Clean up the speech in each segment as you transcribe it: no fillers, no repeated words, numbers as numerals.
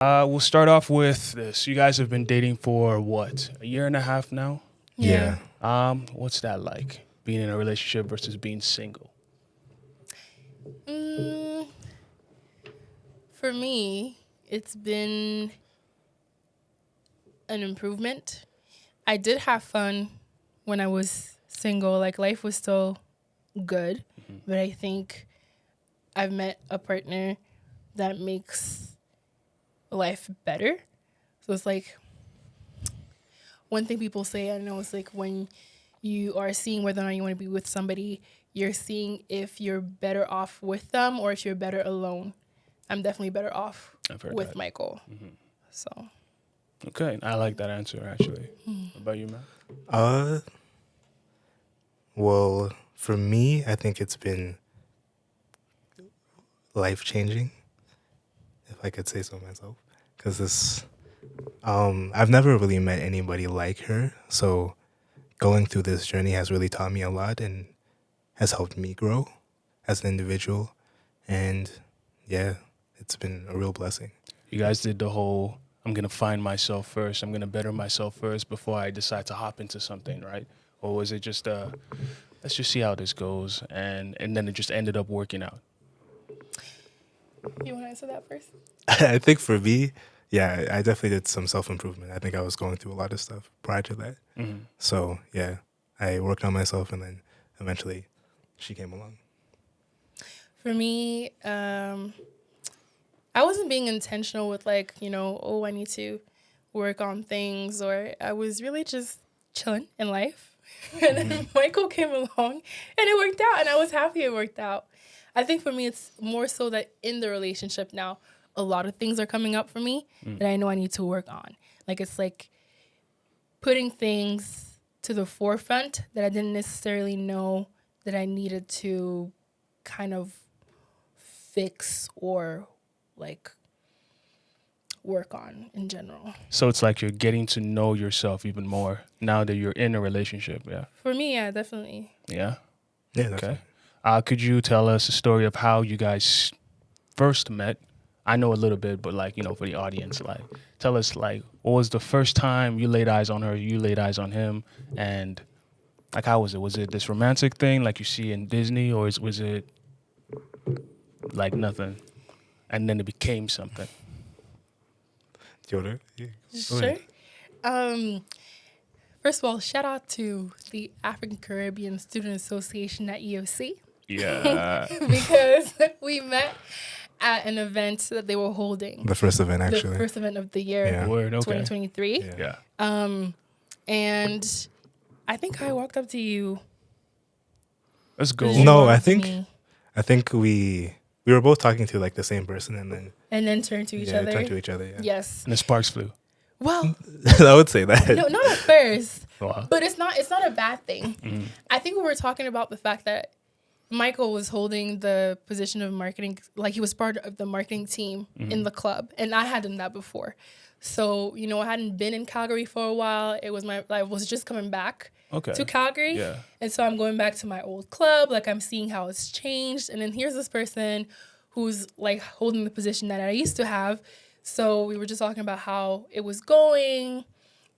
We'll start off with this. You guys have been dating for what, a year and a half now? Yeah. What's that like? Being in a relationship versus being single? For me, it's been an improvement. I did have fun when I was single. Like, life was still good, but I think I've met a partner that makes life better. So it's like, one thing people say, I know, it's like when you are seeing whether or not you want to be with somebody, you're seeing if you're better off with them or if you're better alone. I'm definitely better off with that. Michael. So. Okay, I like that answer, actually. What about you, Matt? Well, for me, I think it's been life-changing, if I could say so myself. Because I've never really met anybody like her. So going through this journey has really taught me a lot and has helped me grow as an individual. And yeah, it's been a real blessing. You guys did the whole, I'm going to find myself first. I'm going to better myself first before I decide to hop into something, right? Or was it just, let's just see how this goes, and then it just ended up working out? You want to answer that first? I think for me, yeah, I definitely did some self-improvement. I think I was going through a lot of stuff prior to that. So, yeah, I worked on myself, and then eventually she came along. For me, I wasn't being intentional with, like, I need to work on things, or I was really just chilling in life. And then Michael came along, and it worked out, and I was happy it worked out. I think for me, it's more so that in the relationship now, a lot of things are coming up for me that I know I need to work on. Like, it's like putting things to the forefront that I didn't necessarily know that I needed to kind of fix or, like, work on in general. So it's like you're getting to know yourself even more now that you're in a relationship, yeah? For me, yeah, definitely. Yeah? Yeah, definitely. Okay. Could you tell us a story of how you guys first met? I know a little bit, but, like, for the audience, like, tell us, like, what was the first time you laid eyes on her, you laid eyes on him, and, like, how was it? Was it this romantic thing like you see in Disney, or was it, like, nothing, and then it became something? Yoda? Sure. First of all, shout out to the African Caribbean Student Association at EOC. Yeah. Because we met at an event that they were holding. The first event, actually. The first event of the year, Yeah. Word, okay. 2023. Yeah. And I think I walked up to you. Let's go. No, I think we were both talking to, like, the same person, and then turned to each other. Turned to each other, yeah. Yes. And the sparks flew. Well, I would say that. no, not at first. Wow. But it's not a bad thing. I think we were talking about the fact that Michael was holding the position of marketing, like, he was part of the marketing team in the club, and I hadn't done that before. So, I hadn't been in Calgary for a while. I was just coming back to Calgary. Yeah. And so I'm going back to my old club, like, I'm seeing how it's changed. And then here's this person who's, like, holding the position that I used to have. So we were just talking about how it was going.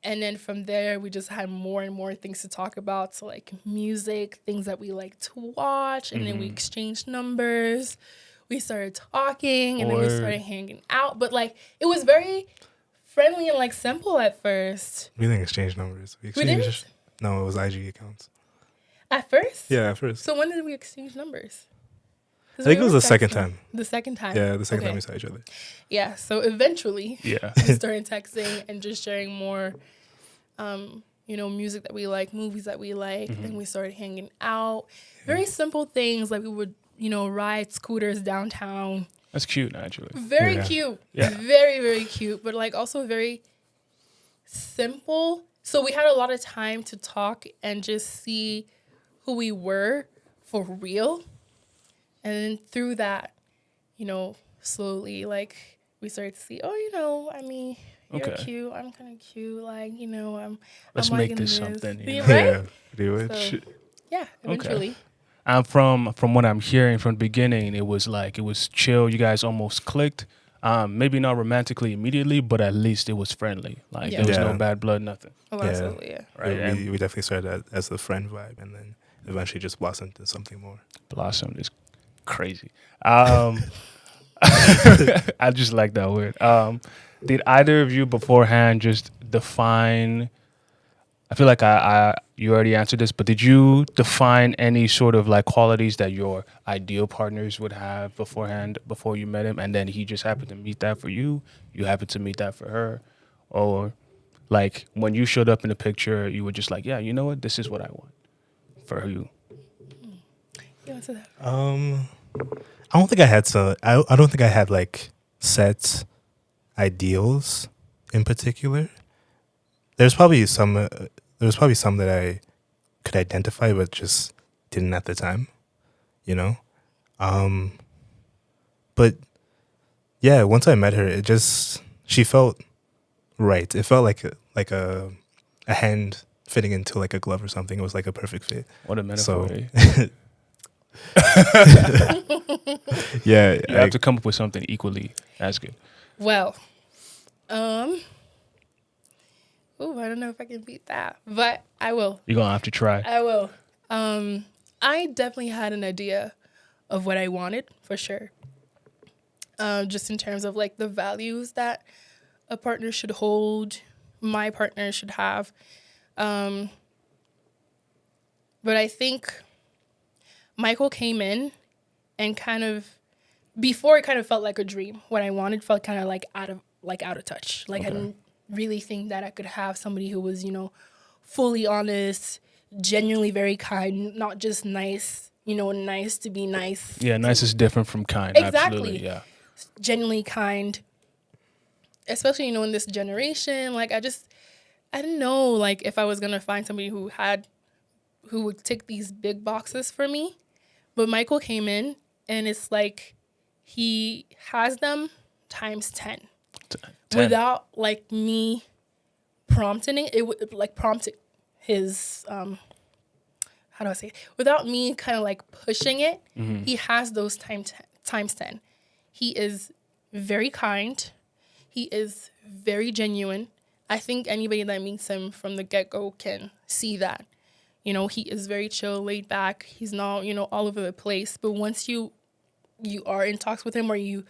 And then from there, we just had more and more things to talk about. So, like, music, things that we like to watch. And then we exchanged numbers. We started talking, and then we started hanging out. But, like, it was very friendly and, like, simple at first. We didn't exchange numbers. We didn't? No, it was IG accounts. At first? Yeah, at first. So when did we exchange numbers? I think it was the second time. The second time? Yeah, the second time we saw each other. Yeah, so eventually we started texting and just sharing more, music that we like, movies that we like. Then we started hanging out. Very simple things, like we would, ride scooters downtown. That's cute, actually. Very cute. Yeah. Very, very cute, but, like, also very simple. So we had a lot of time to talk and just see who we were for real. And then through that, slowly, like, we started to see, you're cute. I'm kind of cute. Like, Let's I'm make this this. something. Right? Yeah, do it. So, yeah, eventually. Okay. And from what I'm hearing from the beginning, it was chill. You guys almost clicked. Maybe not romantically immediately, but at least it was friendly. Like Yeah. there was no Yeah. bad blood, nothing. Oh, Yeah. absolutely, yeah. Right? We, And we definitely started as the friend vibe, and then eventually just blossomed into something more. blossomed is crazy. I just like that word. Did either of you beforehand just define? I feel like you already answered this, but did you define any sort of like qualities that your ideal partners would have beforehand before you met him, and then he just happened to meet that for you? You happened to meet that for her, or like when you showed up in the picture, you were just like, yeah, you know what, this is what I want for you. You answer that. I don't think I had I don't think I had like set ideals in particular. There's probably some that I could identify, but just didn't at the time, you know. But yeah, once I met her, she felt right. It felt like a hand fitting into like a glove or something. It was like a perfect fit. What a metaphor. So Eh? yeah, You have to come up with something equally as good. Well, I don't know if I can beat that, but I will. You're gonna have to try. I will. I definitely had an idea of what I wanted for sure. Just in terms of like the values that a partner should hold, my partner should have. But I think Michael came in and kind of, before it kind of felt like a dream. What I wanted felt kind of like out of touch. Like I didn't really think that I could have somebody who was, fully honest, genuinely very kind, not just nice, nice to be nice. Yeah, nice is different from kind. Exactly. Absolutely. Yeah. Genuinely kind. Especially, in this generation. Like I didn't know like if I was gonna find somebody who would tick these big boxes for me. But Michael came in and it's like he has them times 10. 10. Without like me prompting it. It would like prompt his how do I say it? Without me kind of like pushing it, he has those times 10. He is very kind. He is very genuine. I think anybody that meets him from the get-go can see that. He is very chill, laid back. He's not, all over the place. But once you are in talks with him or you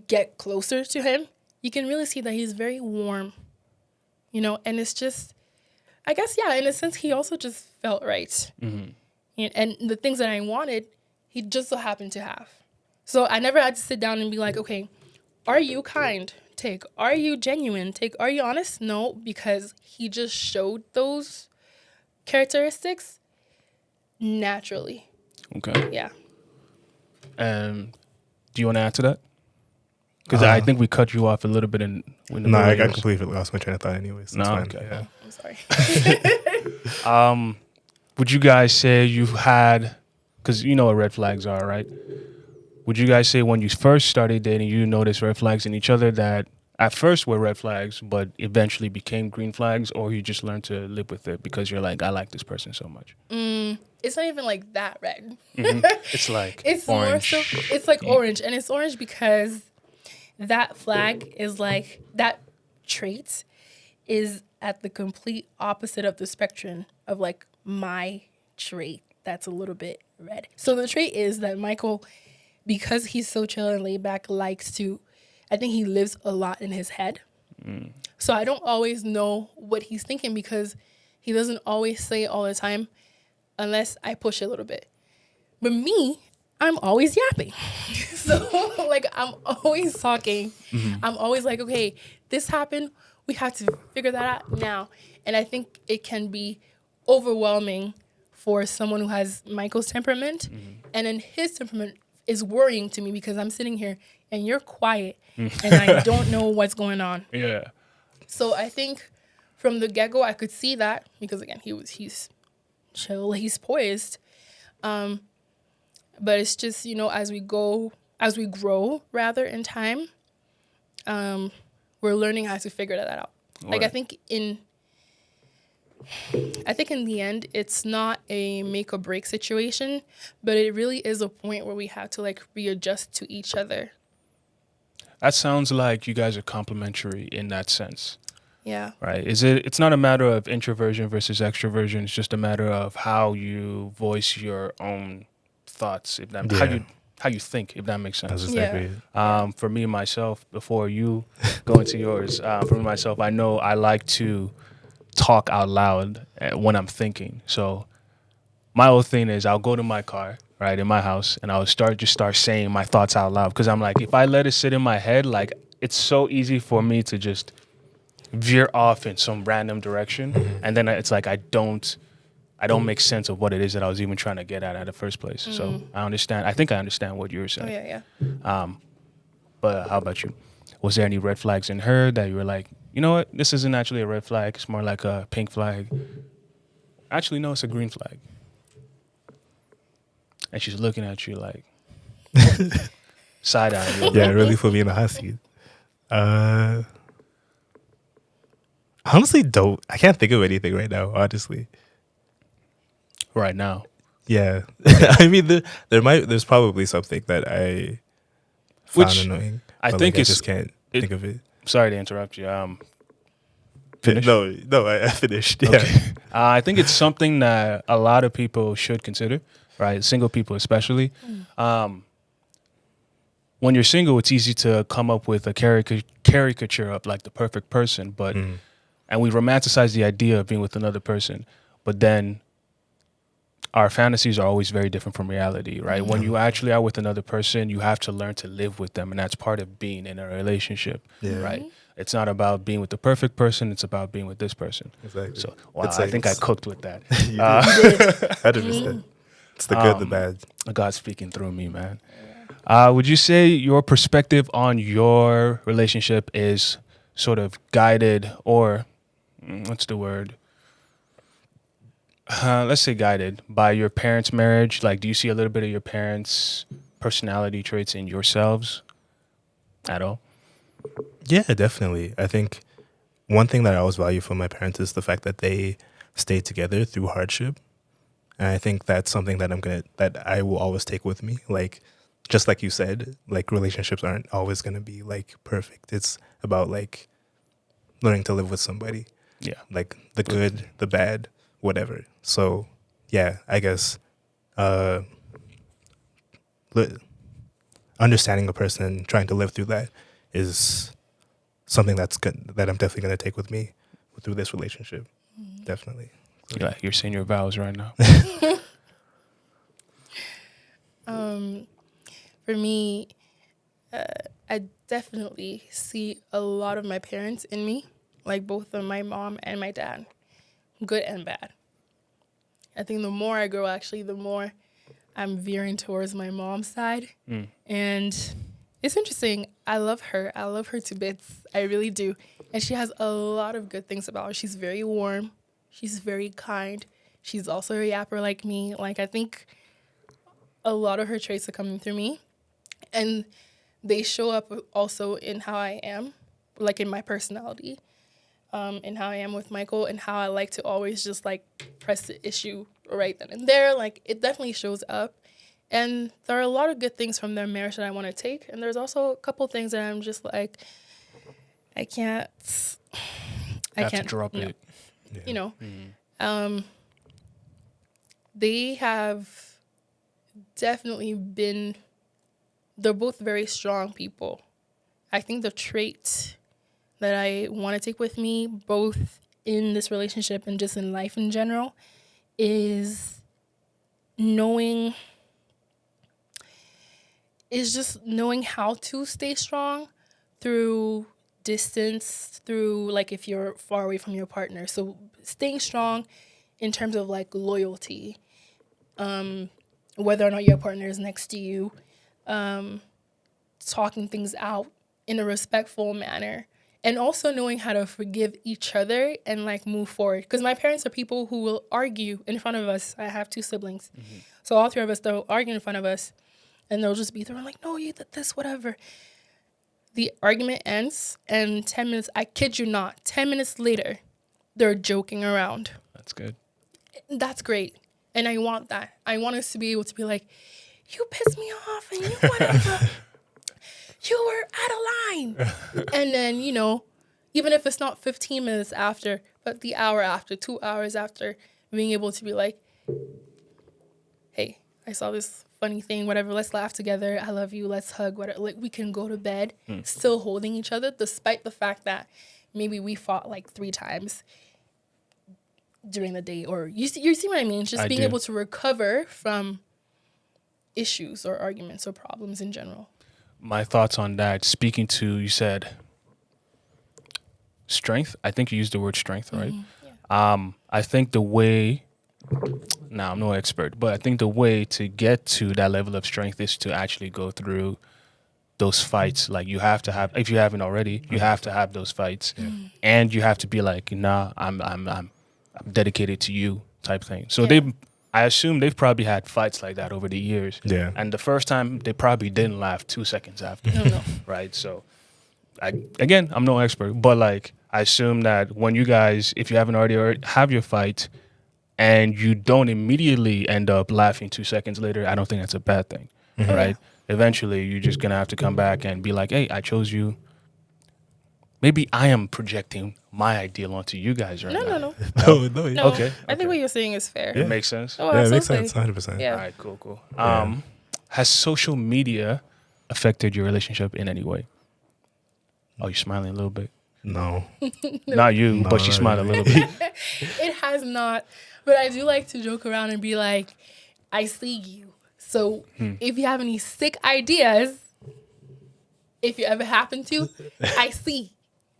get closer to him, you can really see that he's very warm, and it's just, I guess, yeah, in a sense, he also just felt right. And the things that I wanted, he just so happened to have. So I never had to sit down and be like, okay, are you kind? Take. Are you genuine? Take. Are you honest? No, because he just showed those characteristics naturally. Okay. Yeah. Do you want to add to that? Because I think we cut you off a little bit in the No, I middle. completely lost my train of thought anyways. It's fine. okay. Yeah. I'm sorry. Would you guys say you had, because you know what red flags are, right? Would you guys say when you first started dating, you noticed red flags in each other that at first were red flags, but eventually became green flags, or you just learned to live with it because you're like, I like this person so much? It's not even like that red. It's like It's orange. more so. It's like orange, and it's orange because that flag is like that trait is at the complete opposite of the spectrum of like my trait. That's a little bit red. So the trait is that Michael, because he's so chill and laid back, likes to. I think he lives a lot in his head. So I don't always know what he's thinking because he doesn't always say it all the time unless I push it a little bit. But me, I'm always yapping. So like I'm always talking. I'm always like, okay, this happened. We have to figure that out now. And I think it can be overwhelming for someone who has Michael's temperament. And then his temperament is worrying to me because I'm sitting here and you're quiet and I don't know what's going on. Yeah. So I think from the get-go, I could see that because again, he's chill, he's poised. But it's just, as we grow rather in time, we're learning how to figure that out. Like I think I think in the end, it's not a make or break situation, but it really is a point where we have to like readjust to each other. That sounds like you guys are complementary in that sense, Yeah. right? It's not a matter of introversion versus extroversion. It's just a matter of how you voice your own thoughts, if that Yeah. how you think, if that makes That's sense. exactly it. For me myself, before you go into yours, for me myself, I know I like to talk out loud when I'm thinking. So my whole thing is I'll go to my car, right, in my house, and I'll start saying my thoughts out loud, because I'm like, if I let it sit in my head, like, it's so easy for me to just veer off in some random direction, and then it's like I don't make sense of what it is that I was even trying to get at the first place. So I think I understand what you were Oh, saying. yeah. But how about you? Was there any red flags in her that you were like, you know what, this isn't actually a red flag, it's more like a pink flag? Actually, no, it's a green flag. And she's looking at you like side-eyeing you. Yeah, really put me in the hot seat. Honestly, I can't think of anything right now, honestly. Right now. Yeah. I mean, there's probably something that I found Which annoying. I but, think like, I it's- just can't think of it. Sorry to interrupt you. Finish? No, I finished. Yeah. Okay. I think it's something that a lot of people should consider, right? Single people especially. When you're single, it's easy to come up with a caricature of like the perfect person, but and we romanticize the idea of being with another person, but then our fantasies are always very different from reality, right? When you actually are with another person, you have to learn to live with them, and that's part of being in a relationship, Yeah. right? It's not about being with the perfect person, it's about being with this person. Exactly. So, wow, It's I like think I it's- cooked with that. You did. 100%. It's the good, the bad. God speaking through me, man. Would you say your perspective on your relationship is sort of guided, or what's the word? Let's say guided by your parents' marriage? Like, do you see a little bit of your parents' personality traits in yourselves at all? Yeah, definitely. I think one thing that I always value from my parents is the fact that they stayed together through hardship. And I think that's something that I will always take with me. Like, just like you said, like, relationships aren't always gonna be like perfect. It's about like learning to live with somebody. Yeah. Like the good, the bad, whatever. So yeah, I guess understanding a person, trying to live through that is something that's good, that I'm definitely going to take with me through this relationship. Definitely. Yeah, you're saying your vows right now. For me, I definitely see a lot of my parents in me, like both of my mom and my dad, good and bad. I think the more I grow, actually, the more I'm veering towards my mom's side. And it's interesting. I love her. I love her to bits. I really do. And she has a lot of good things about her. She's very warm. She's very kind. She's also a yapper like me. Like, I think a lot of her traits are coming through me. And they show up also in how I am, like in my personality, and how I am with Michael, and how I like to always just like press the issue right then and there. Like, it definitely shows up. And there are a lot of good things from their marriage that I want to take. And there's also a couple things that I'm just like, I can't drop no. it. You know, they have definitely been, they're both very strong people. I think the trait that I want to take with me, both in this relationship and just in life in general, is just knowing how to stay strong through distance, through like if you're far away from your partner. So staying strong in terms of like loyalty, whether or not your partner is next to you, talking things out in a respectful manner, and also knowing how to forgive each other and like move forward. Because my parents are people who will argue in front of us. I have 2 siblings. So all 3 of us, they'll argue in front of us, and they'll just be there like, no, you did this, whatever. The argument ends, and 10 minutes, I kid you not, 10 minutes later, they're joking around. That's good. That's great. And I want that. I want us to be able to be like, you pissed me off and you whatever. You were out of line. And then, you know, even if it's not 15 minutes after, but the hour after, 2 hours after, being able to be like, hey, I saw this funny thing, whatever, let's laugh together. I love you. Let's hug, whatever. Like, we can go to bed still holding each other, despite the fact that maybe we fought like 3 times during the day. Or you see what I mean? Just being able to recover from issues or arguments or problems in general. My thoughts on that, speaking to, you said strength. I think you used the word strength, right? Yeah. I think the way, now I'm no expert, but I think the way to get to that level of strength is to actually go through those fights. Like, you have to have, if you haven't already, you have to have those fights, and you have to be like, nah, I'm dedicated to you type thing. So I assume they've probably had fights like that over the years. Yeah. And the first time, they probably didn't laugh 2 seconds after. No. Right? So, again, I'm no expert, but like, I assume that when you guys, if you haven't already have your fight and you don't immediately end up laughing 2 seconds later, I don't think that's a bad thing. Right? Eventually, you're just going to have to come back and be like, hey, I chose you. Maybe I am projecting my ideal onto you guys right now. No. No. Okay. I think what you're saying is fair. It makes sense. Oh, Yeah, it absolutely. makes sense. 100%. Yeah. All right, cool. Yeah. Has social media affected your relationship in any way? Oh, you're smiling a little bit. No. Not you, but she not smiled a really. little bit. It has not. But I do like to joke around and be like, I see you. So if you have any sick ideas, if you ever happen to, I see.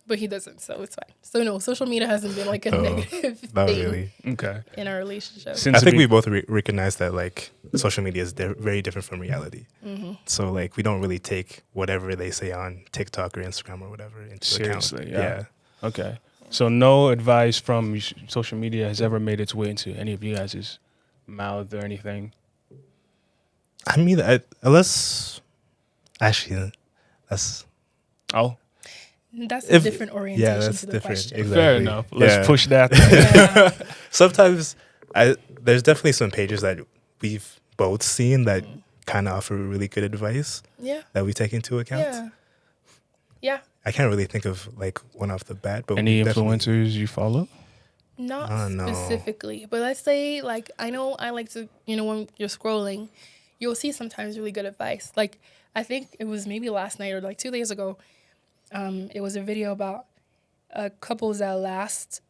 But he doesn't, so it's fine. So no, social media hasn't been like a negative Not thing really. Okay. in our relationship. Since I the think be- we both recognize that like social media is very different from reality. So like we don't really take whatever they say on TikTok or Instagram or whatever into Seriously, account. yeah. Okay. So no advice from social media has ever made its way into any of you guys' mouth or anything? I mean, unless actually that's Oh, That's a different orientation yeah, that's to the different. question. Exactly. fair enough. Let's Yeah. push that. Yeah. Sometimes there's definitely some pages that we've both seen that kind of offer really good advice Yeah. that we take into account. Yeah. Yeah. I can't really think of like one off the bat, but Any we definitely- influencers you follow? Not No. specifically, but let's say like I know I like to, you know, when you're scrolling, you'll see sometimes really good advice. Like I think it was maybe last night or like 2 days ago. It was a video about couples that last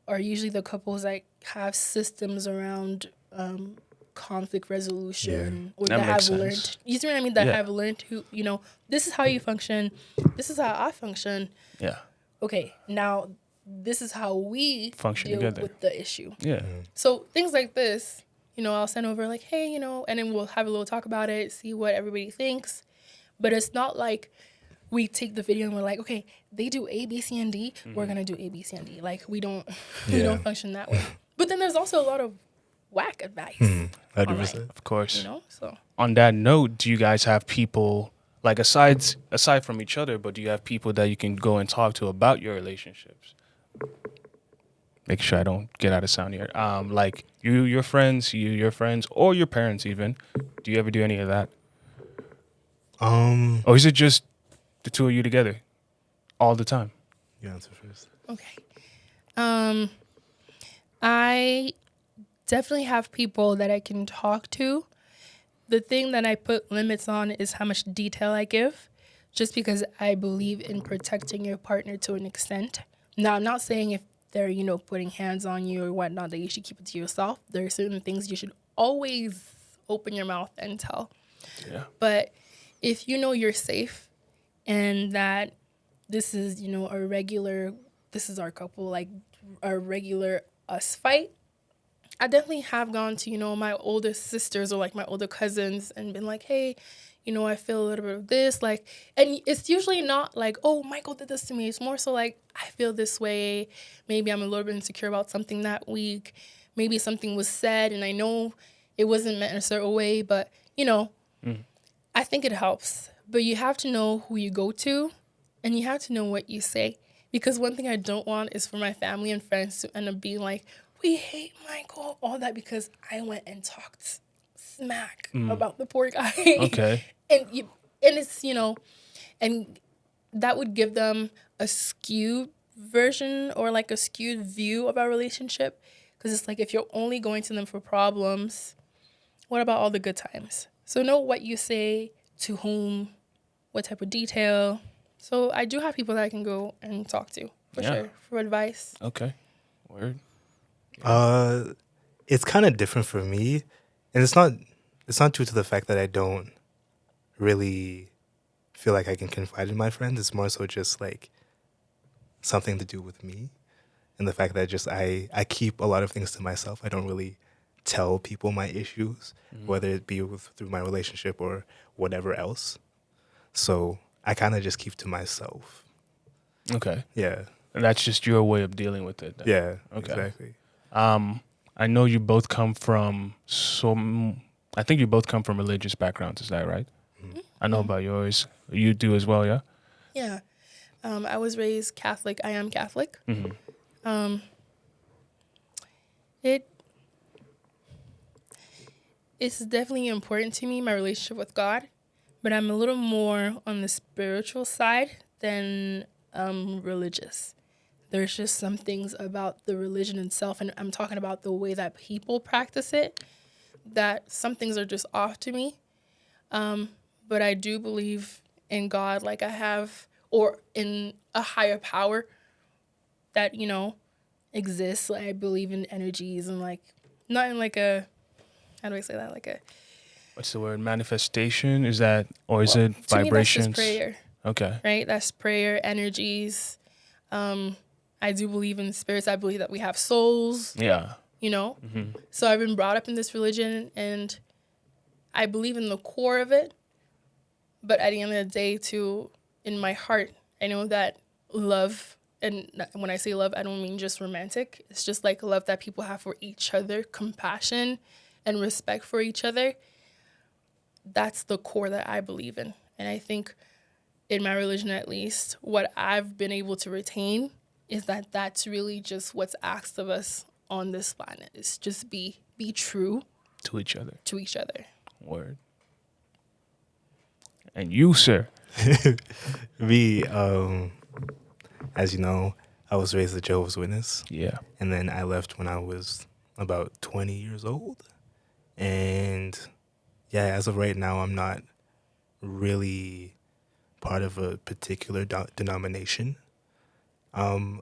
are usually the couples that have systems around conflict resolution or That that have makes learned. sense. You see what I mean? That Yeah. have learned who, you know, this is how you function. This is how I function. Yeah. Okay, now this is how we Function deal together. with the issue. Yeah. So things like this, you know, I'll send over like, hey, you know, and then we'll have a little talk about it, see what everybody thinks. But it's not like we take the video and we're like, okay, they do A, B, C, and D. We're gonna do A, B, C, and D. Like we don't function that way. But then there's also a lot of whack advice, 100%. Of course. you know. So On that note, do you guys have people like aside from each other, but do you have people that you can go and talk to about your relationships? Make sure I don't get out of sound here. Like your friends, or your parents even. Do you ever do any of that? Or is it just the two of you together all the time? You answer first. okay, I definitely have people that I can talk to. The thing that I put limits on is how much detail I give, just because I believe in protecting your partner to an extent. Now, I'm not saying if they're, you know, putting hands on you or whatnot, that you should keep it to yourself. There are certain things you should always open your mouth and tell. Yeah. But if you know you're safe and that this is, you know, this is our couple, like a regular us fight, I definitely have gone to, you know, my older sisters or like my older cousins and been like, hey, you know, I feel a little bit of this, like, and it's usually not like, oh, Michael did this to me. It's more so like, I feel this way. Maybe I'm a little bit insecure about something that week. Maybe something was said and I know it wasn't meant in a certain way, but, you know, I think it helps. But you have to know who you go to and you have to know what you say. Because one thing I don't want is for my family and friends to end up being like, we hate Michael, all that because I went and talked smack about the poor guy. Okay. and it's, and that would give them a skewed version or like a skewed view of our relationship. Because it's like, if you're only going to them for problems, what about all the good times? So know what you say, to whom, what type of detail. So I do have people that I can go and talk to, for sure, for advice. Okay. Word. It's kind of different for me, and it's not due to the fact that I don't really feel like I can confide in my friends. It's more so just like something to do with me, and the fact that just I keep a lot of things to myself. I don't really tell people my issues, whether it be through my relationship or whatever else. So I kind of just keep to myself. Okay. Yeah. And that's just your way of dealing with it. Then. Yeah. Okay. Exactly. I know you both come from I think you both come from religious backgrounds. Is that right? Mm-hmm. I know about yours. You do as well, yeah? Yeah. I was raised Catholic. I am Catholic. It's definitely important to me, my relationship with God, but I'm a little more on the spiritual side than religious. There's just some things about the religion itself, and I'm talking about the way that people practice it, that some things are just off to me. But I do believe in God, like I have, or in a higher power that, exists. Like I believe in energies and like, not in like a, how do I say that? Like a, What's the word? Manifestation? Is that, or is it to vibrations? me, that's just prayer. Okay. Right? That's prayer, energies. I do believe in spirits. I believe that we have souls. Yeah. So I've been brought up in this religion, and I believe in the core of it. But at the end of the day, too, in my heart, I know that love, and when I say love, I don't mean just romantic. It's just like love that people have for each other, compassion and respect for each other. That's the core that I believe in. And I think in my religion, at least, what I've been able to retain is that that's really just what's asked of us on this planet, is just be true To each other. to each other. Word. And you, sir? Me, as you know, I was raised a Jehovah's Witness. Yeah. And then I left when I was about 20 years old. And yeah, as of right now, I'm not really part of a particular denomination. I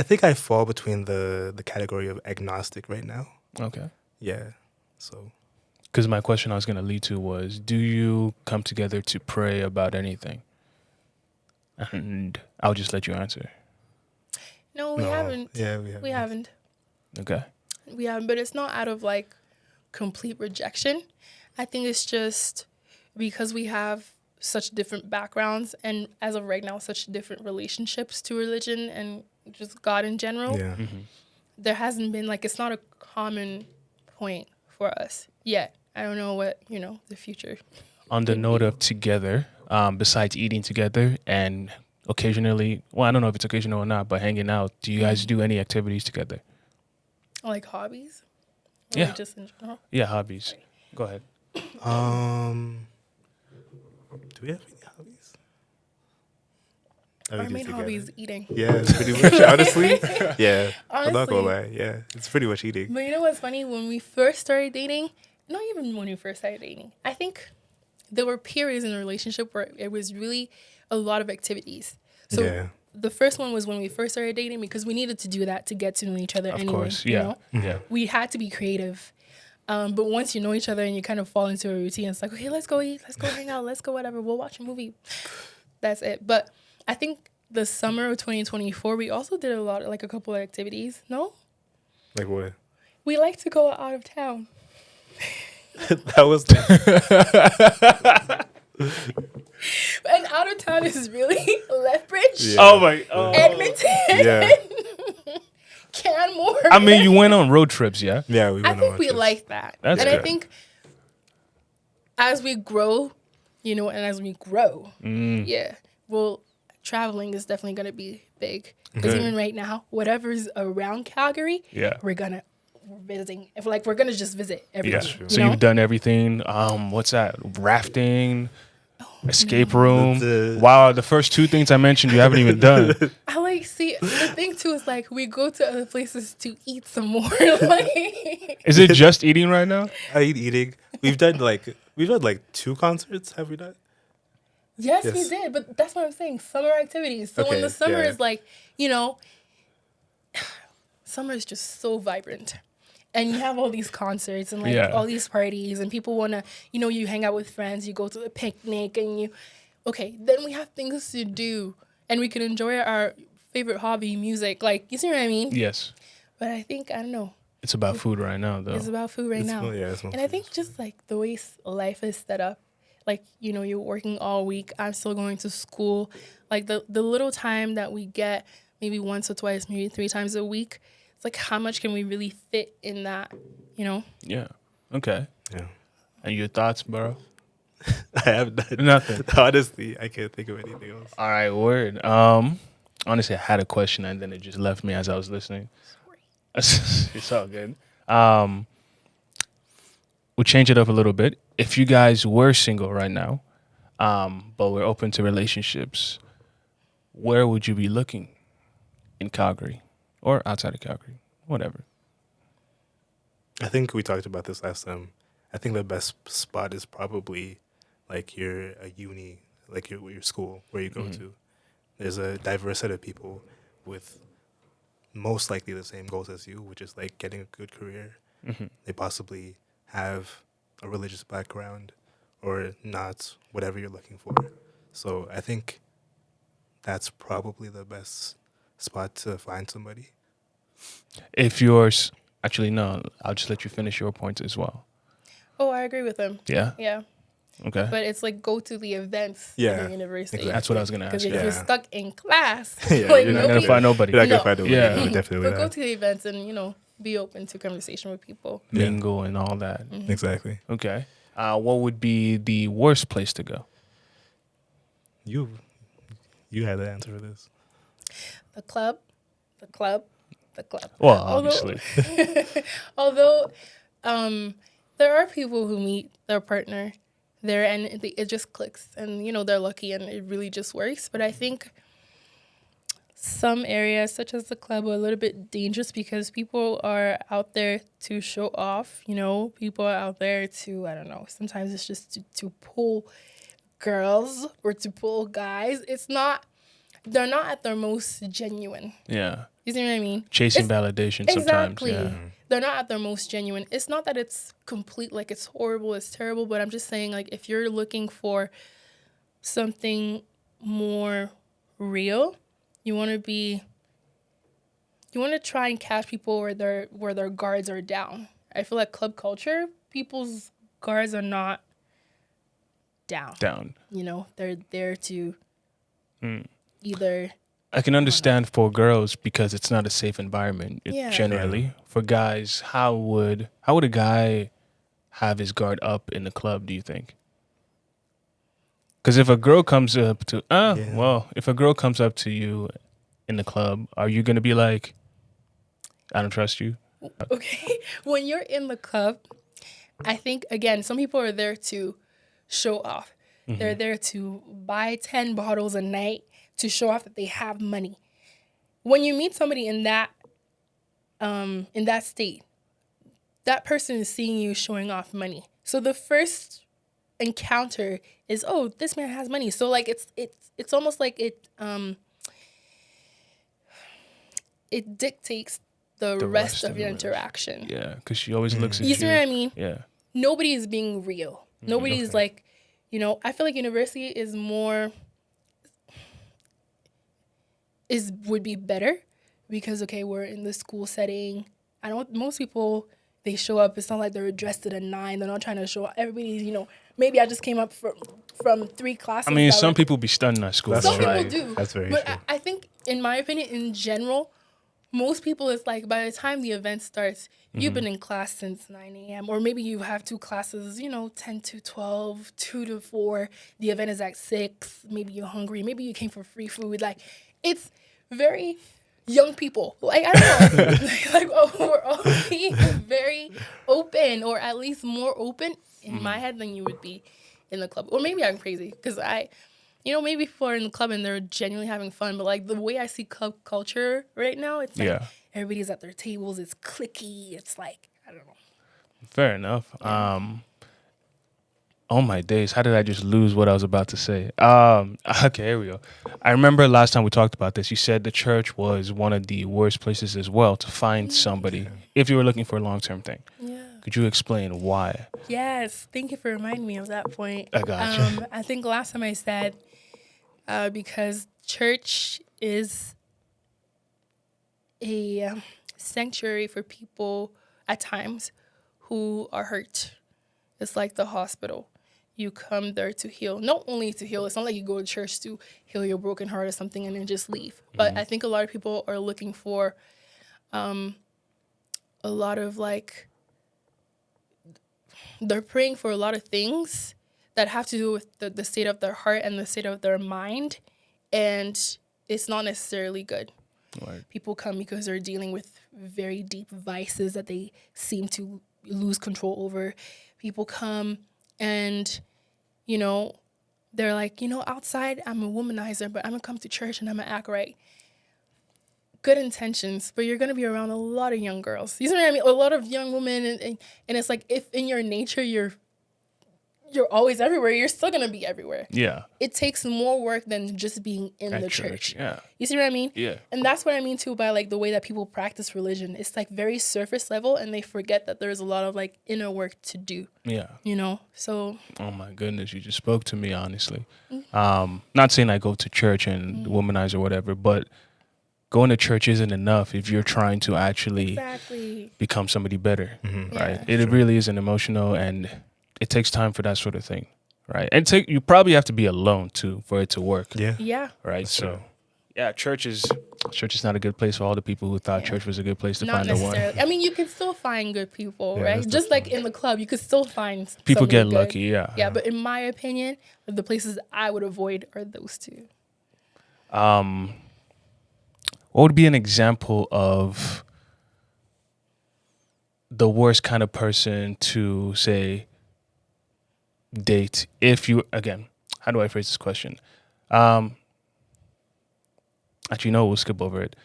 think I fall between the category of agnostic right now. Okay. Yeah. So. Because my question I was going to lead to was, do you come together to pray about anything? And I'll just let you answer. No, we haven't. Yeah, We haven't. Okay. We haven't, but it's not out of like complete rejection. I think it's just because we have such different backgrounds, and as of right now, such different relationships to religion and just God in general. Yeah. There hasn't been like, it's not a common point for us yet. I don't know what, the future. On the note of together, besides eating together and occasionally, well, I don't know if it's occasional or not, but hanging out, do you guys do any activities together? Like hobbies? Or Yeah. like just in general? Yeah, hobbies. Go ahead. Do we have any hobbies? Our main hobby is eating. Yeah, it's pretty much, honestly. Yeah, I'm not gonna Honestly. lie. Yeah, it's pretty much eating. But you know what's funny? When we first started dating, not even when we first started dating, I think there were periods in the relationship where it was really a lot of activities. So Yeah. the first one was when we first started dating, because we needed to do that to get to know each other Of anyway. course. Yeah. Yeah. We had to be creative. But once you know each other and you kind of fall into a routine, it's like, okay, let's go eat, let's go hang out, let's go whatever, we'll watch a movie. That's it. But I think the summer of 2024, we also did a couple of activities. No? Like what? We like to go out of town. That was And out of town is really Lethbridge, Yeah. Oh my. Edmonton, Yeah. Canmore. I mean, you went on road trips, yeah? Yeah, we I went think on we trips. like that. That's and good. I think as we grow, and as we grow, yeah, we'll traveling is definitely going to be big. Because even right now, whatever's around Calgary, Yeah. we're visiting. If like we're gonna just visit everything. Yeah. You So know? you've done everything. What's that? Rafting, escape room. The- Wow, the first two things I mentioned you haven't even done. I like see the thing too is like we go to other places to eat some more. Like Is it just eating right now? I eat eating. We've done like 2 concerts, have we not? yes, we Yes. did, but that's what I'm saying. Summer activities. So when Okay, the summer yeah. is like, summer is just so vibrant. And you have all these concerts and like Yeah. all these parties and people want to, you hang out with friends, you go to a picnic and then we have things to do and we can enjoy our favorite hobby, music. Like, you see what I mean? Yes. But I think, I don't know, It's about food right now, though. it's about food right now. It's And I think just like the way life is set up, like, you're working all week. I'm still going to school. Like the little time that we get, maybe once or twice, maybe 3 times a week, it's like how much can we really fit in that, Yeah. Okay. Yeah. And your thoughts, bro? I have done Nothing. Honestly, I can't think of anything else. All right, word. Honestly, I had a question and then it just left me as I was listening. It's all good. We'll change it up a little bit. If you guys were single right now, but we're open to relationships, where would you be looking in Calgary or outside of Calgary? Whatever. I think we talked about this last time. I think the best spot is probably like a uni, like your school where you go to. There's a diverse set of people with most likely the same goals as you, which is like getting a good career. They possibly have a religious background or not, whatever you're looking for. So I think that's probably the best spot to find somebody. If yours, actually, no, I'll just let you finish your points as well. Oh, I agree with him. Yeah? Yeah. Okay. But it's like go to the events in Yeah, the university. exactly. That's what I was going to Because ask. if Yeah. you're stuck in class, Yeah, like you're You're not going nobody, to find nobody. You're not No. gonna find a way. Yeah. Definitely but go not. to the events and, be open to conversation with people. Mingle and all that. Exactly. Okay. What would be the worst place to go? You had the answer for this. The club, the club, the club. Well, Although- obviously. Although there are people who meet their partner there and it just clicks and, they're lucky and it really just works. But I think some areas, such as the club, are a little bit dangerous because people are out there to show off, People are out there to, I don't know, sometimes it's just to pull girls or to pull guys. They're not at their most genuine. Yeah. You see what I mean? Chasing It's- validation Exactly. sometimes. Yeah. They're not at their most genuine. It's not that it's complete, like it's horrible, it's terrible, but I'm just saying, like, if you're looking for something more real, you want to try and catch people where their guards are down. I feel like club culture, people's guards are not down. Down. They're there to either. I can understand for girls because it's not a safe environment generally. Yeah. For guys, how would a guy have his guard up in the club, do you think? Because if a girl comes up to if a girl comes up to you in the club, are you going to be like, I don't trust you? Okay, when you're in the club, I think, again, some people are there to show off. They're there to buy 10 bottles a night to show off that they have money. When you meet somebody in that state, that person is seeing you showing off money. So the first encounter is, oh, this man has money. So like it's almost like it dictates the rest of your interaction. Yeah, because she always looks at you. You see what I mean? Yeah. Nobody is being real. Nobody's like, I feel like university is would be better because, okay, we're in the school setting. I know most people, they show up, it's not like they're dressed to the 9. They're not trying to show up. Everybody's, maybe I just came up from 3 classes. I mean, some people be stunned at school. That's Some true. people Right. do. That's very but true. I think, in my opinion, in general, most people, it's like by the time the event starts, you've been in class since 9 a.m. Or maybe you have 2 classes, 10 to 12, 2 to 4. The event is at 6. Maybe you're hungry. Maybe you came for free food. Like, it's very young people. Like, I don't know. We're all being very open, or at least more open in my head than you would be in the club. Or maybe I'm crazy because maybe people are in the club and they're genuinely having fun, but like the way I see club culture right now, it's like everybody's at their tables, it's cliquey, it's like, I don't know. Fair enough. Oh my days, how did I just lose what I was about to say? Okay, here we go. I remember last time we talked about this, you said the church was one of the worst places as well to find somebody if you were looking for a long-term thing. Yeah. Could you explain why? Yes, thank you for reminding me of that point. I gotcha. I think last time I said because church is a sanctuary for people at times who are hurt. It's like the hospital. You come there to heal, not only to heal. It's not like you go to church to heal your broken heart or something and then just leave. But I think a lot of people are looking for a lot of like, they're praying for a lot of things that have to do with the state of their heart and the state of their mind. And it's not necessarily good. Right. People come because they're dealing with very deep vices that they seem to lose control over. People come and, they're like, outside I'm a womanizer, but I'm going to come to church and I'm going to act right. Good intentions, but you're going to be around a lot of young girls. You know what I mean? A lot of young women. And it's like, if in your nature you're always everywhere, you're still going to be everywhere. Yeah. It takes more work than just being in the church. Yeah. You see what I mean? Yeah. And that's what I mean, too, by, like, the way that people practice religion. It's, like, very surface level, and they forget that there's a lot of, like, inner work to do. Yeah. So. Oh, my goodness. You just spoke to me, honestly. Not saying I go to church and womanize or whatever, but going to church isn't enough if you're trying to actually become somebody better, right? It really is an emotional, and it takes time for that sort of thing, right? And you probably have to be alone too for it to work. Yeah. Right. So, church is not a good place for all the people who thought church was a good place to find the one. I mean, you can still find good people, right? Just like in the club, you could still find people get good. lucky. Yeah. Yeah, but in my opinion, the places I would avoid are those two. What would be an example of the worst kind of person to say date if you, again, how do I phrase this question? Actually, no, we'll skip over it.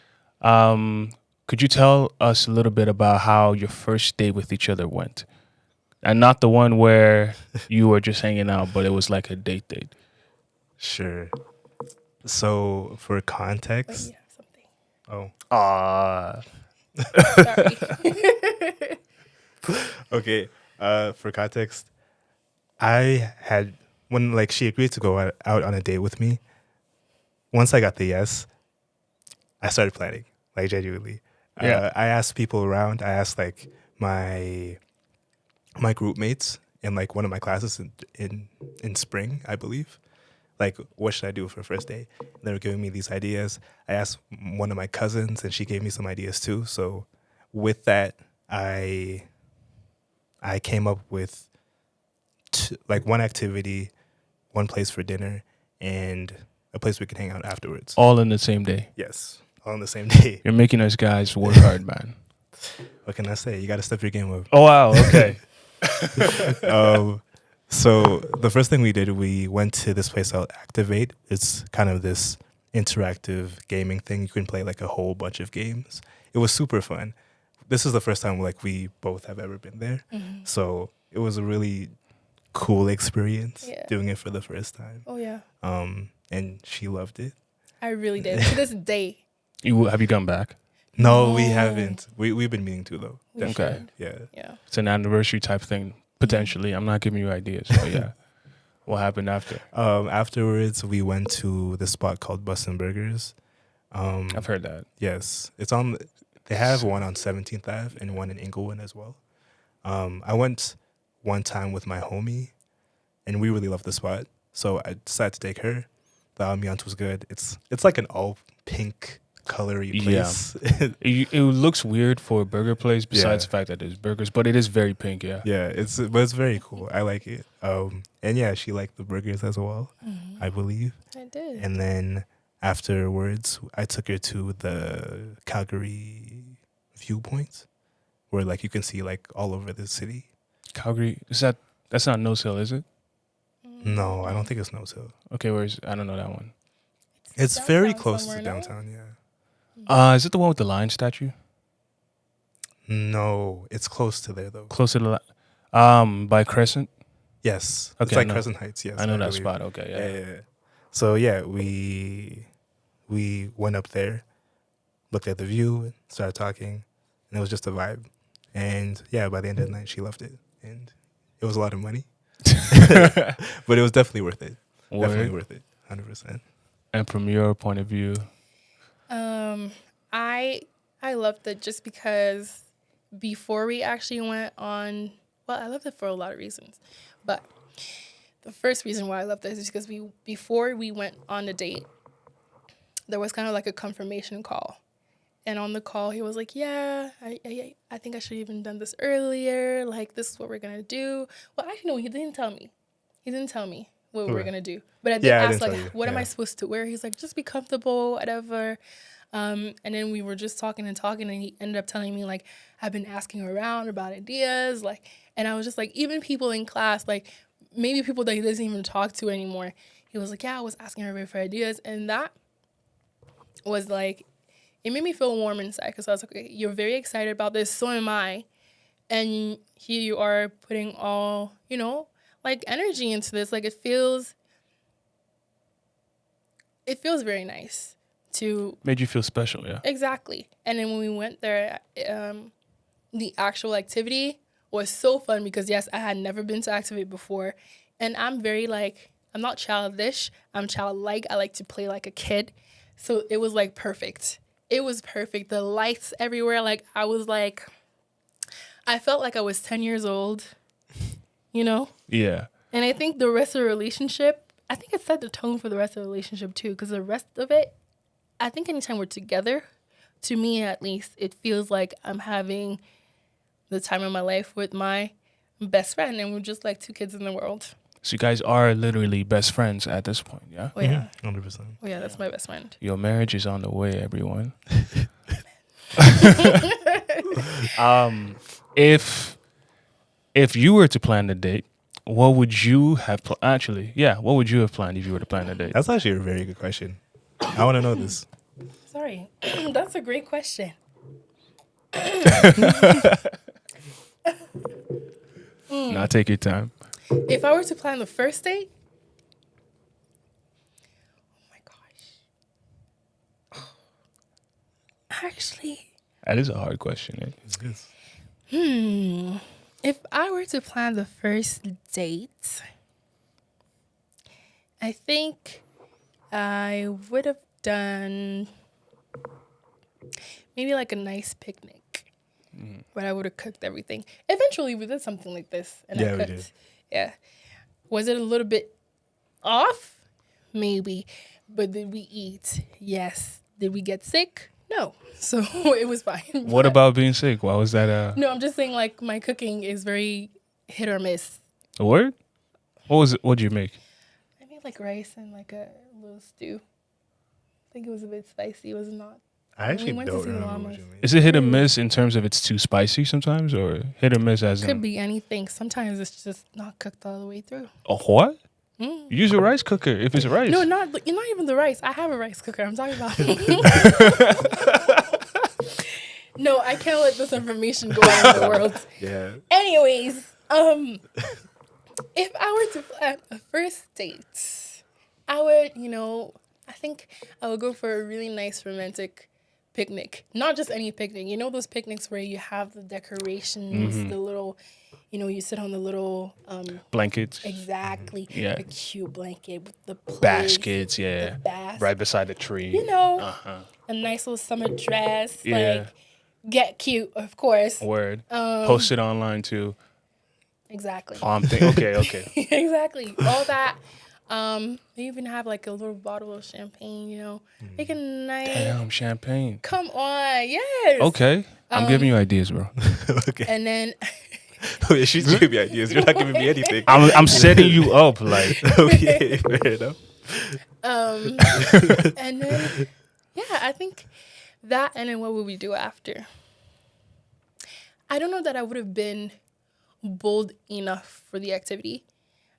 Could you tell us a little bit about how your first date with each other went? And not the one where you were just hanging out, but it was like a date. Sure. So for context. Something. Oh. Sorry. Okay. For context, I had, when like she agreed to go out on a date with me, once I got the yes, I started planning, like genuinely. Yeah. I asked people around. I asked like my group mates in like one of my classes in spring, I believe. Like, what should I do for a first date? They were giving me these ideas. I asked one of my cousins, and she gave me some ideas too. So with that, I came up with like one activity, one place for dinner, and a place we could hang out afterwards. All in the same day. Yes, all on the same day. You're making us guys work hard, man. What can I say? You got to step your game up. Oh, wow. Okay. So the first thing we did, we went to this place called Activate. It's kind of this interactive gaming thing. You can play like a whole bunch of games. It was super fun. This is the first time like we both have ever been there. Mm-hmm. So it was a really cool experience doing it for the first time. Oh, yeah. And she loved it. I really did. To this day. Have you gone back? No, we haven't. We've been meaning to though. Okay. Yeah. It's an anniversary type thing. Potentially. I'm not giving you ideas, but yeah. What happened after? Afterwards, we went to this spot called Bussin' Burgers. I've heard that. Yes. They have one on 17th Ave and one in Inglewood as well. I went one time with my homie, and we really loved the spot. So I decided to take her. The ambiance was good. It's like an all pink colory Yeah. place. It looks weird for a burger place besides Yeah. the fact that there's burgers, but it is very pink, yeah. Yeah, it's very cool. I like it. And yeah, she liked the burgers as well, I believe. I did. And then afterwards, I took her to the Calgary viewpoint, where like you can see like all over the city. Calgary, that's not Nose Hill, is it? No, I don't think it's Nose Hill. Okay, I don't know that one. It's very downtown close to somewhere, no? downtown. Yeah. Is it the one with the lion statue? No, it's close to there though. Close to the by Crescent? Yes. Okay, It's like I know. Crescent Heights. Yes. I know that believe. spot. Okay, yeah. Yeah. So yeah, we went up there, looked at the view, started talking, and it was just a vibe. And yeah, by the end of the night, she loved it, and it was a lot of money, but it was definitely worth it. Definitely Word. worth it, 100%. And from your point of view, I loved it just because before we actually went on, well, I loved it for a lot of reasons, but the first reason why I loved it is because before we went on a date, there was kind of like a confirmation call. And on the call, he was like, yeah, I think I should have even done this earlier. Like, this is what we're going to do. Well, actually, no, he didn't tell me. He didn't tell me what we were going to do. But I did Yeah, I ask, didn't like, tell you. what am I Yeah. supposed to wear? He's like, just be comfortable, whatever. And then we were just talking, and he ended up telling me, like, I've been asking around about ideas. Like, and I was just like, even people in class, like, maybe people that he doesn't even talk to anymore. He was like, yeah, I was asking everybody for ideas. And that was like, it made me feel warm inside because I was like, okay, you're very excited about this. So am I. And here you are putting all, like energy into this. Like it feels very nice to. made you feel special, yeah. Exactly. And then when we went there, the actual activity was so fun because yes, I had never been to Activate before. And I'm very like, I'm not childish. I'm childlike. I like to play like a kid. So it was like perfect. It was perfect. The lights everywhere. Like I felt like I was 10 years old, Yeah. And I think the rest of the relationship, I think it set the tone for the rest of the relationship too. Because the rest of it, I think anytime we're together, to me at least, it feels like I'm having the time of my life with my best friend. And we're just like two kids in the world. So you guys are literally best friends at this point, yeah? Oh yeah. 100%. Oh yeah, that's my best friend. Your marriage is on the way, everyone. If you were to plan the date, what would you have what would you have planned if you were to plan the date? That's actually a very good question. I want to know this. Sorry, that's a great question. Now take your time. If I were to plan the first date, oh my gosh. Actually, That is a hard question. Eh? Yes. if I were to plan the first date, I think I would have done maybe like a nice picnic. But I would have cooked everything. Eventually, we did something like this, and Yeah, I we cooked. did. Yeah. Was it a little bit off? Maybe. But did we eat? Yes. Did we get sick? No. So it was fine. What But- about being sick? Why was that No, I'm just saying like my cooking is very hit or miss. a word? What was it? What'd you make? I made like rice and like a little stew. I think it was a bit spicy. It was not. I actually went to don't see the remember what llamas. you made. Is it hit or miss in terms of it's too spicy sometimes, or hit or miss as Could in be anything. Sometimes it's just not cooked all the way through. a what? Use a rice cooker if it's rice. No, not even the rice. I have a rice cooker. I'm talking about. No, I can't let this information go out in the world. Yeah. Anyways, if I were to plan a first date, I would, I think I would go for a really nice romantic picnic. Not just any picnic. You know those picnics where you have the decorations, the little, you sit on the little Blankets, exactly, Yeah. a cute blanket with the plates, baskets, yeah, the basket, right beside the tree. a nice little summer dress, Yeah. like get cute, of course. Word. Post it online too. Exactly. I'm thinking. Okay. Exactly. All that. They even have like a little bottle of champagne, you know, make a nice. Damn, champagne. Come on, yes. Okay. I'm giving you ideas, bro. Okay. And then, Yeah, she's giving me ideas. You're not giving me anything. I'm setting you up. Like, Okay, fair enough. and then, yeah, I think that. And then what would we do after? I don't know that I would have been bold enough for the activity.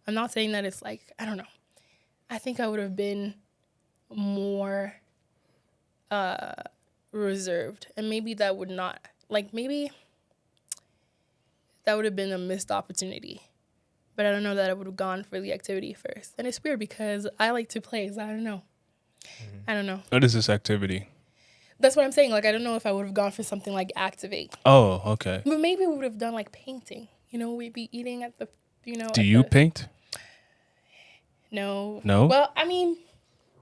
I'm not saying that it's like, I don't know. I think I would have been more reserved. And maybe that would not, like, maybe that would have been a missed opportunity. But I don't know that I would have gone for the activity first. And it's weird because I like to play, so I don't know. I don't know. what is this activity? That's what I'm saying. Like, I don't know if I would have gone for something like Activate. Oh, okay. But maybe we would have done, like, painting. You know, we'd be eating at the, you know. Do you paint? No. No? Well, I mean,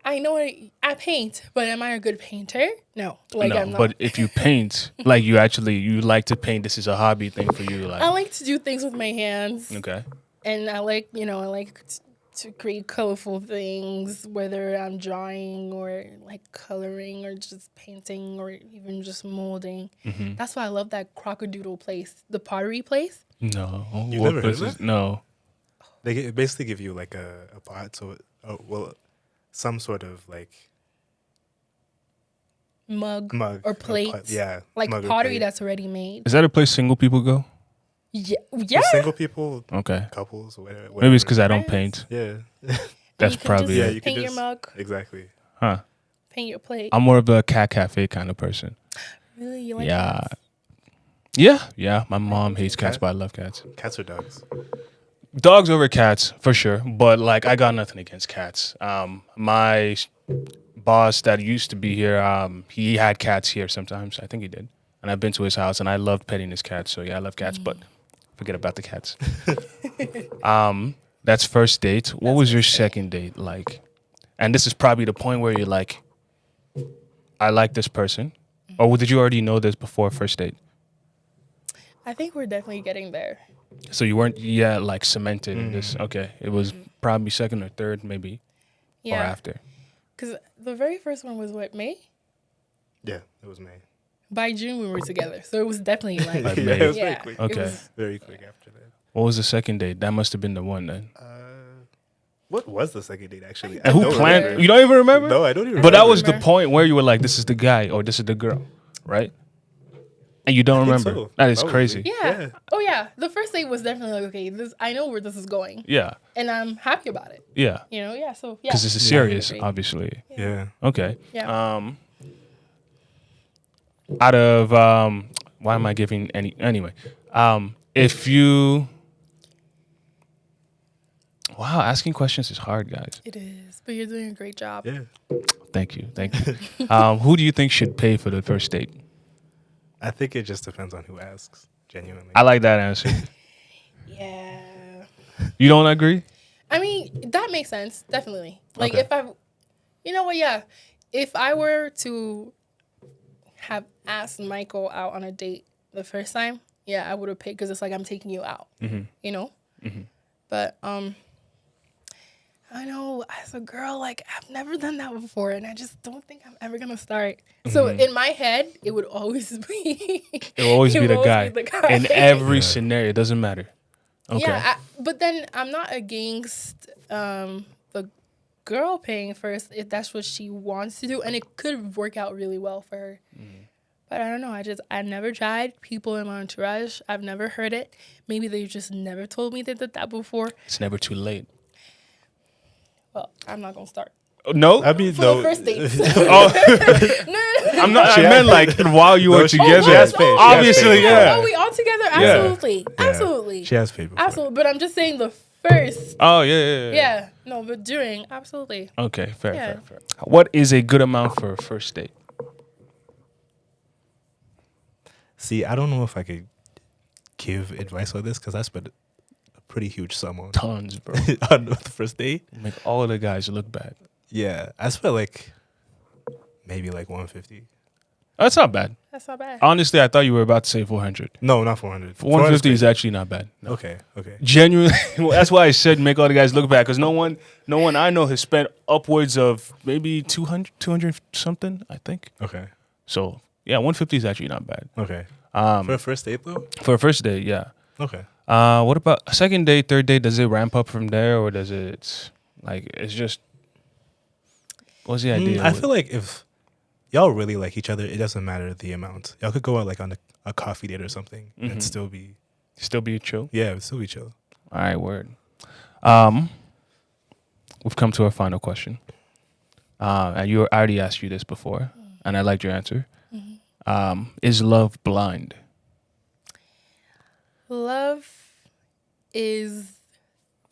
I know I paint, but am I a good painter? No. Like, No, I'm not. but if you paint, like you like to paint, this is a hobby thing for you. Like, I like to do things with my hands. okay. And I like, you know, to create colorful things, whether I'm drawing or like coloring or just painting or even just molding. Mm-hmm. That's why I love that crocodile place, the pottery place. No. You've What never heard of places- that? No. They basically give you like a pot, so some sort of like Mug mug or pot, plate. yeah, Like mug or pottery plate. that's already made. Is that a place single people go? Yeah. For Yeah. single people, Okay. couples, or whatever. Maybe it's because I don't Friends. paint. Yeah, That's You can probably just Yeah, it. you can paint your just- mug, exactly. Huh. paint your plate. I'm more of a cat cafe kind of person. Really? You like Yeah. cats? Yeah. My mom hates cats, Cat? but I love cats. Cats or dogs? Dogs over cats for sure, but like I got nothing against cats. My boss that used to be here, he had cats here sometimes. I think he did, and I've been to his house, and I loved petting his cats. So yeah, I love cats, but forget about the cats. That's first date. What was your second date like? And this is probably the point where you're like, I like this person, or did you already know this before first date? I think we're definitely getting there. So you weren't yet like cemented in this. Okay, it was probably second or third, maybe, or Yeah. after. Because the very first one was what, May? Yeah, it was May. By June we were together. So it was definitely like, Like Yeah, May. it was yeah. very quick. it Okay. was- Very quick after that. What was the second date? That must have been the one then. What was the second date actually? And who don't planned? remember. You don't even remember? No, I don't even. But that remember. was the remember. point where you were like, "This is the guy" or "This is the girl," right? And you don't I think remember. so. That is Probably. crazy. yeah. Yeah. Oh yeah. The first date was definitely like, okay, I know where this is going. Yeah, And I'm happy about it. yeah. You know, yeah. So yeah. Because this is I serious, agree. obviously. Yeah. Okay. Yeah. Out of why am I giving any anyway? If you Wow, asking questions is hard, guys. It is. But you're doing a great job. Yeah. Thank you. Who do you think should pay for the first date? I think it just depends on who asks. Genuinely. I like that answer. Yeah. You don't agree? I mean, that makes sense. Definitely. Like Okay. you know what? Yeah. If I were to have asked Michael out on a date the first time, yeah, I would have paid because it's like I'm taking you out, you know? But, I know as a girl, like I've never done that before and I just don't think I'm ever going to start. So in my head, it would always be. It will always it be would the guy. be the guy. In every scenario. It doesn't matter. Okay. Yeah, but then I'm not against the girl paying first if that's what she wants to do, and it could work out really well for her. But I don't know. I never tried. People in my entourage, I've never heard it. Maybe they just never told me they did that before. It's never too late. Well, I'm not gonna start No? I mean, for no. the first dates. Oh, No. I'm not. She I has- meant like while you No, were she- together. she has paid. She has Obviously, paid. yeah. Are we all together? Absolutely. Yeah. Absolutely. She has paid before. Absolutely. But I'm just saying the first. Oh yeah. Yeah. No, but during, absolutely. Okay, fair, Yeah. fair. What is a good amount for a first date? See, I don't know if I could give advice on this because I spent a pretty huge sum on Tons, bro. on the first date. Make all of the guys look bad. Yeah, I spent like maybe like 150. That's not bad. That's not bad. Honestly, I thought you were about to say 400. No, not 400. 150 is actually not bad. No. Okay. Genuinely, well, that's why I said make all the guys look bad, because no one I know has spent upwards of maybe 200 something, I think. Okay. So yeah, 150 is actually not bad. Okay. For a first date though? For a first date, yeah. Okay. What about a second date, third date? Does it ramp up from there, or does it like it's just what's the idea? I feel like if y'all really like each other, it doesn't matter the amount. Y'all could go out like on a coffee date or something and still be chill. Yeah, it'd still be chill. All right, word. We've come to our final question. And I already asked you this before, and I liked your answer. Is love blind? Love is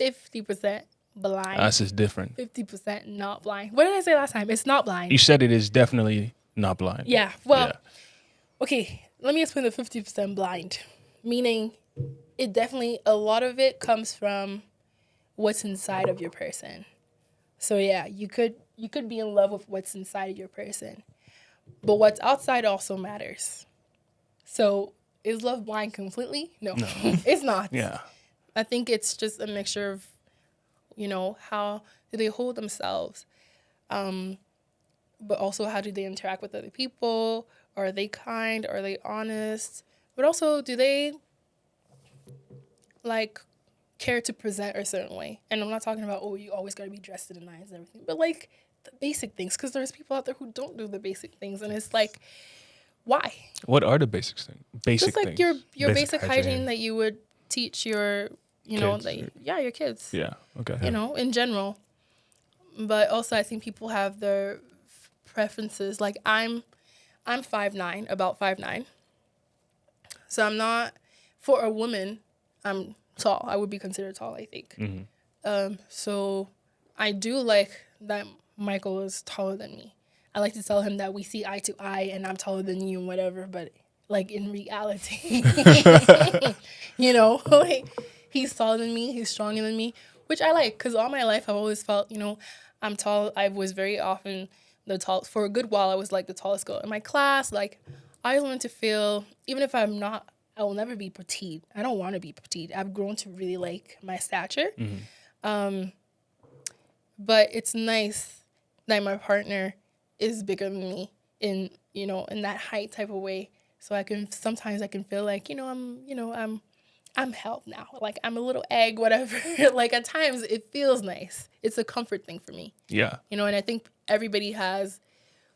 50% blind. This is different. 50% not blind. What did I say last time? It's not blind. You said it is definitely not blind. Yeah. Well, okay. Let me explain the 50% blind. Meaning, it definitely, a lot of it comes from what's inside of your person. So yeah, you could be in love with what's inside of your person, but what's outside also matters. So is love blind completely? No. It's not. Yeah. I think it's just a mixture of, how do they hold themselves, but also how do they interact with other people? Are they kind? Are they honest? But also, do they care to present a certain way? And I'm not talking about, you always got to be dressed to the nines and everything, but the basic things, because there's people out there who don't do the basic things, and it's like, why? What are the basic things? Just like things. your basic hygiene that you would teach your, kids, your kids. Yeah. Okay. In general. But also, I think people have their preferences. Like I'm 5'9", about 5'9". So I'm not, for a woman, I'm tall. I would be considered tall, I think. So I do like that Michael is taller than me. I like to tell him that we see eye to eye and I'm taller than you and whatever, but in reality, he's taller than me, he's stronger than me, which I like, because all my life I've always felt, I'm tall. I was very often the tallest. For a good while, I was the tallest girl in my class. I always wanted to feel, even if I'm not, I will never be petite. I don't want to be petite. I've grown to really like my stature. But it's nice that my partner is bigger than me in that height type of way. So sometimes I can feel I'm held now. I'm a little egg, whatever. At times it feels nice. It's a comfort thing for me. Yeah. And I think everybody has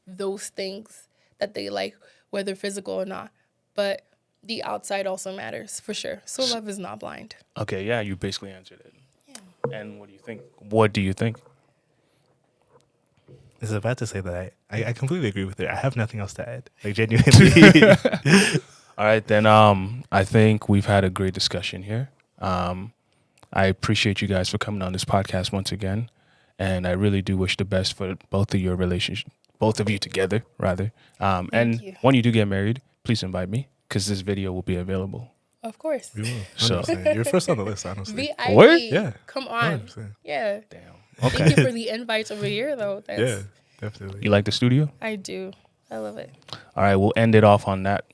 those things that they like, whether physical or not. But the outside also matters, for sure. So love is not blind. Okay, yeah, you basically answered it. Yeah. And what do you think? I was about to say that I completely agree with it. I have nothing else to add. Genuinely. All right, then I think we've had a great discussion here. I appreciate you guys for coming on this podcast once again. And I really do wish the best for both of your relationship, both of you together, rather. And you. when you do get married, please invite me, because this video will be available. Of course. We will. So- 100%. You're first on the list, honestly. VIP. Word? Yeah. Come on. 100%. Yeah. Damn. Thank Okay. you for the invites over here, though. Yeah, definitely. You like the studio? I do. I love it. All right, we'll end it off on that.